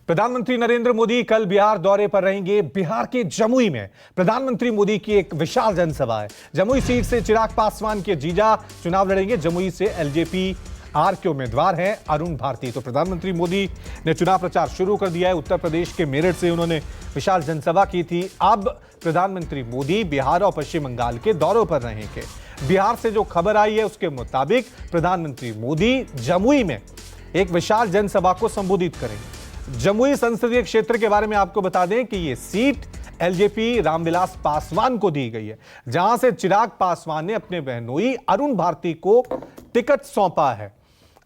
प्रधानमंत्री नरेंद्र मोदी कल बिहार दौरे पर रहेंगे। बिहार के जमुई में प्रधानमंत्री मोदी की एक विशाल जनसभा है। जमुई सीट से चिराग पासवान के जीजा चुनाव लड़ेंगे। जमुई से एलजेपी आर के उम्मीदवार हैं अरुण भारती। तो प्रधानमंत्री मोदी ने चुनाव प्रचार शुरू कर दिया है। उत्तर प्रदेश के मेरठ से उन्होंने विशाल जनसभा की थी। अब प्रधानमंत्री मोदी बिहार और पश्चिम बंगाल के दौरों पर रहेंगे। बिहार से जो खबर आई है उसके मुताबिक प्रधानमंत्री मोदी जमुई में एक विशाल जनसभा को संबोधित करेंगे। जमुई संसदीय क्षेत्र के बारे में आपको बता दें कि यह सीट एलजेपी रामविलास पासवान को दी गई है, जहां से चिराग पासवान ने अपने बहनोई अरुण भारती को टिकट सौंपा है।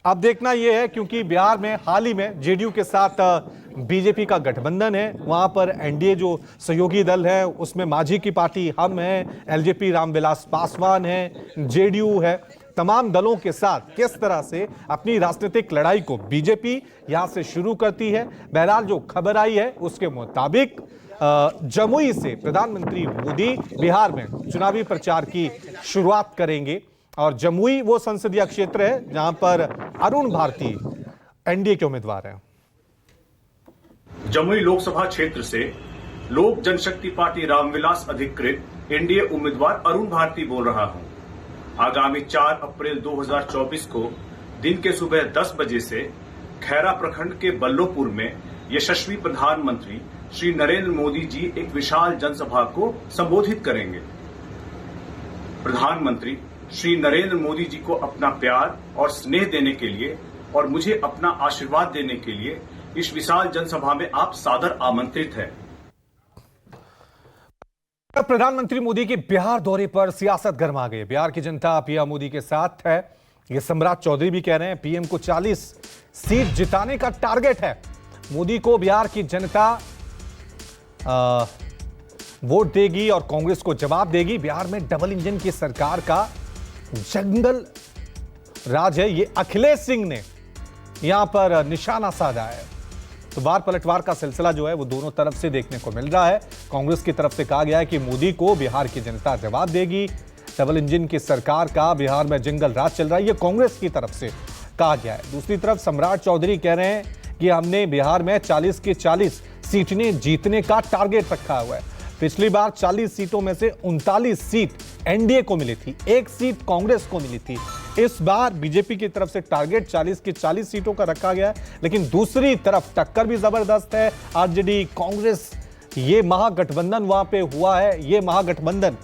अब देखना यह है क्योंकि बिहार में हाल ही में जेडीयू के साथ बीजेपी का गठबंधन है। वहां पर एनडीए जो सहयोगी दल है उसमें मांझी की पार्टी हम हैं, एलजेपी रामविलास पासवान है, जेडीयू है। तमाम दलों के साथ किस तरह से अपनी राजनीतिक लड़ाई को बीजेपी यहां से शुरू करती है। बहरहाल जो खबर आई है उसके मुताबिक जमुई से प्रधानमंत्री मोदी बिहार में चुनावी प्रचार की शुरुआत करेंगे और जमुई वो संसदीय क्षेत्र है जहां पर अरुण भारती एनडीए के उम्मीदवार हैं। जमुई लोकसभा क्षेत्र से लोक जनशक्ति पार्टी रामविलास अधिकृत एनडीए उम्मीदवार अरुण भारती बोल रहा हूं। आगामी 4 अप्रैल 2024 को दिन के सुबह 10 बजे से खैरा प्रखंड के बल्लोपुर में यशस्वी प्रधानमंत्री श्री नरेंद्र मोदी जी एक विशाल जनसभा को संबोधित करेंगे। प्रधानमंत्री श्री नरेंद्र मोदी जी को अपना प्यार और स्नेह देने के लिए और मुझे अपना आशीर्वाद देने के लिए इस विशाल जनसभा में आप सादर आमंत्रित हैं। प्रधानमंत्री मोदी के बिहार दौरे पर सियासत गरमा गई। बिहार की जनता पीएम मोदी के साथ है, ये सम्राट चौधरी भी कह रहे हैं। पीएम को 40 सीट जिताने का टारगेट है। मोदी को बिहार की जनता वोट देगी और कांग्रेस को जवाब देगी। बिहार में डबल इंजन की सरकार का जंगल राज है, ये अखिलेश सिंह ने यहां पर निशाना साधा है। तो बार पलटवार का सिलसिला जो है वो दोनों तरफ से देखने को मिल रहा है। कांग्रेस की तरफ से कहा गया है कि मोदी को बिहार की जनता जवाब देगी। डबल इंजन की सरकार का बिहार में जंगल राज चल रहा है, ये कांग्रेस की तरफ से कहा गया है। दूसरी तरफ सम्राट चौधरी कह रहे हैं कि हमने बिहार में 40 की 40 सीटें जीतने का टारगेट रखा हुआ है। पिछली बार 40 सीटों में से 39 सीट एनडीए को मिली थी, 1 सीट कांग्रेस को मिली थी। इस बार बीजेपी की तरफ से टारगेट 40 की 40 सीटों का रखा गया है, लेकिन दूसरी तरफ टक्कर भी जबरदस्त है। आरजेडी कांग्रेस ये महागठबंधन वहां पे हुआ है। ये महागठबंधन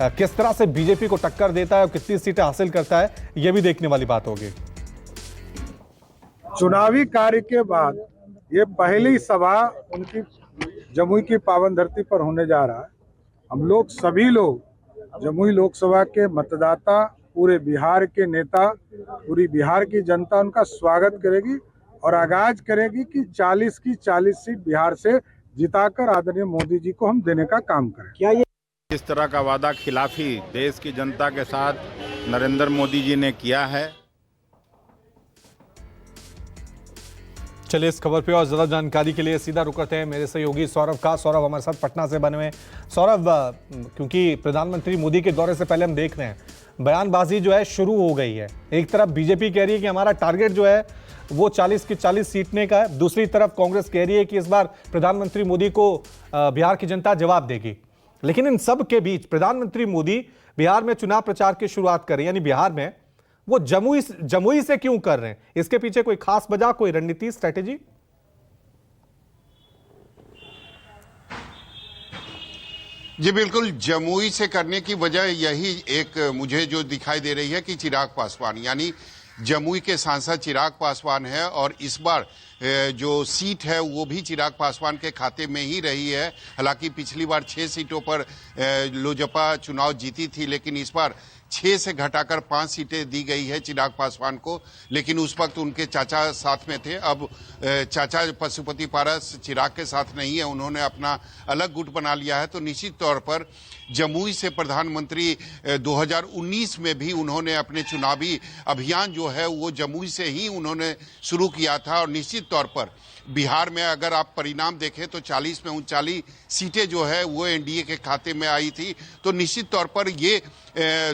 किस तरह से बीजेपी को टक्कर देता है और कितनी सीटें हासिल करता है, यह भी देखने वाली बात होगी। चुनावी कार्य के बाद ये पहली सभा उनकी जमुई की पावन धरती पर होने जा रहा है। हम लोग सभी लोग जमुई लोकसभा के मतदाता, पूरे बिहार के नेता, पूरी बिहार की जनता उनका स्वागत करेगी और आगाज करेगी कि 40 की 40 सीट बिहार से जिताकर आदरणीय मोदी जी को हम देने का काम करें। क्या ये इस तरह का वादा खिलाफी देश की जनता के साथ नरेंद्र मोदी जी ने किया है? चलिए इस खबर पे और ज्यादा जानकारी के लिए सीधा रुक करते हैं मेरे सहयोगी सौरभ का। सौरभ हमारे साथ पटना से बने हुए। सौरभ, क्योंकि प्रधानमंत्री मोदी के दौरे से पहले हम देख रहे हैं बयानबाजी जो है शुरू हो गई है। एक तरफ बीजेपी कह रही है कि हमारा टारगेट जो है वो 40 की 40 सीटने का है। दूसरी तरफ कांग्रेस कह रही है कि इस बार प्रधानमंत्री मोदी को बिहार की जनता जवाब देगी। लेकिन इन सब के बीच प्रधानमंत्री मोदी बिहार में चुनाव प्रचार की शुरुआत करें, यानी बिहार में वो जमुई से क्यों कर रहे हैं? इसके पीछे कोई खास वजह, कोई रणनीति, स्ट्रेटेजी? जी बिल्कुल, जमुई से करने की वजह यही एक मुझे जो दिखाई दे रही है कि चिराग पासवान यानी जमुई के सांसद चिराग पासवान है और इस बार जो सीट है वो भी चिराग पासवान के खाते में ही रही है। हालांकि पिछली बार 6 सीटों पर लोजपा चुनाव जीती थी, लेकिन इस बार 6 से घटाकर 5 सीटें दी गई है चिराग पासवान को। लेकिन उस वक्त उनके चाचा साथ में थे। अब चाचा पशुपति पारस चिराग के साथ नहीं है, उन्होंने अपना अलग गुट बना लिया है। तो निश्चित तौर पर जमुई से प्रधानमंत्री 2019 में भी उन्होंने अपने चुनावी अभियान जो है वो जमुई से ही उन्होंने शुरू किया था। और निश्चित तौर पर बिहार में अगर आप परिणाम देखें तो 40 में 39 सीटें जो है वो एनडीए के खाते में आई थी। तो निश्चित तौर पर ये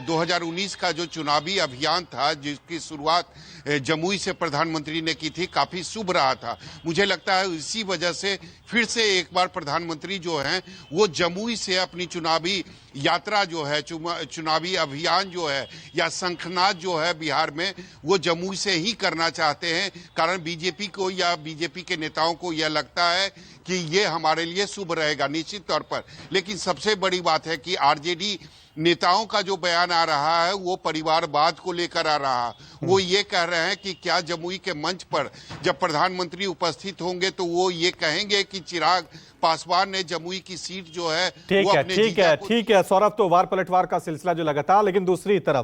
2019 का जो चुनावी अभियान था जिसकी शुरुआत जमुई से प्रधानमंत्री ने की थी काफी शुभ रहा था। मुझे लगता है इसी वजह से फिर से एक बार प्रधानमंत्री जो हैं वो जमुई से अपनी चुनावी यात्रा जो है, चुनावी अभियान जो है या शंखनाद जो है बिहार में, वो जमुई से ही करना चाहते हैं। कारण बीजेपी को या बीजेपी के नेताओं को यह लगता है कि ये हमारे लिए शुभ रहेगा निश्चित तौर पर। लेकिन सबसे बड़ी बात है कि आरजेडी नेताओं का जो बयान आ रहा है वो परिवारवाद को लेकर आ रहा है। वो ये कह रहे हैं कि क्या जमुई के मंच पर जब प्रधानमंत्री उपस्थित होंगे तो वो ये कहेंगे कि चिराग पासवान ने जमुई की सीट जो है ठीक वो है, अपने ठीक जीजा है, को ठीक है सौरभ। तो वार पलटवार का सिलसिला जो लगातार, लेकिन दूसरी तरफ